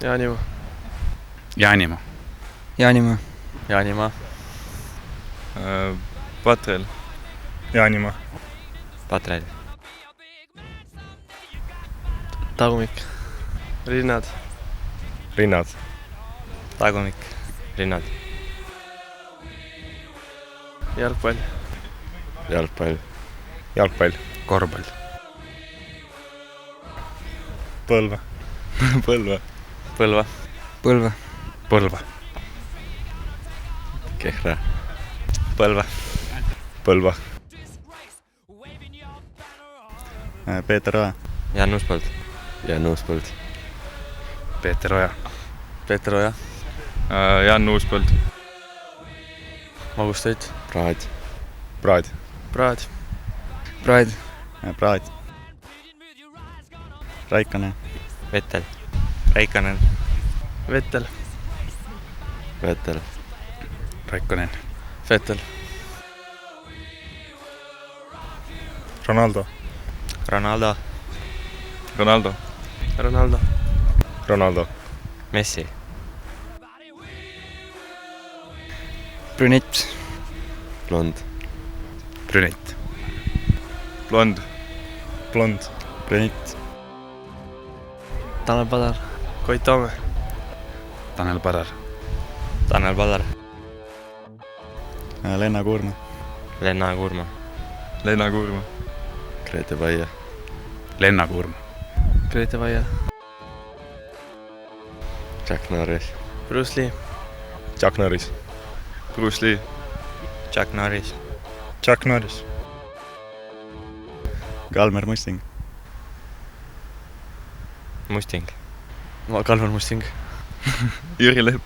Jaanimaa. Jaanimaa. Jaanimaa. Jaanimaa. Patrel. Jaanimaa. Patrel. Tagumik. Rinnad. Rinnad. Tagumik. Rinnad. Jalgpall. Jalgpall. Jalgpall. Korvpall. Põlve. Põlve. Põlva. Põlva. Põlva. Kehra. Põlva. Põlva. Peeter Oja. Jannuspõld. Jannuspõld. Peeter Oja. Peeter Oja. Jan Uuspõld. Magustoit. Praad. Praad. Praad. Praed. Praad. Raikanen. Vettel. Raikanen. Vettel. Vettel. Raikkonen. Vettel. Ronaldo. Ronaldo. Ronaldo. Ronaldo. Ronaldo. Messi. Brünett. Blond. Brünett. Blond. Blond. Brünett. Tanel Padar. Koit Toome. Tanel Padar. Tanel Padar. Lenna Kuurma. Lenna Kuurma. Leena Kuurma. Grete Paia. Lenna Kuurma. Grete Vaia. Jack Norris. Bruce Lee. Chuck Norris. Bruce Lee. Chuck Norris. Chuck Norris. Kalmer Musting. Musting. Kalmer Musting. Jüri Lepp.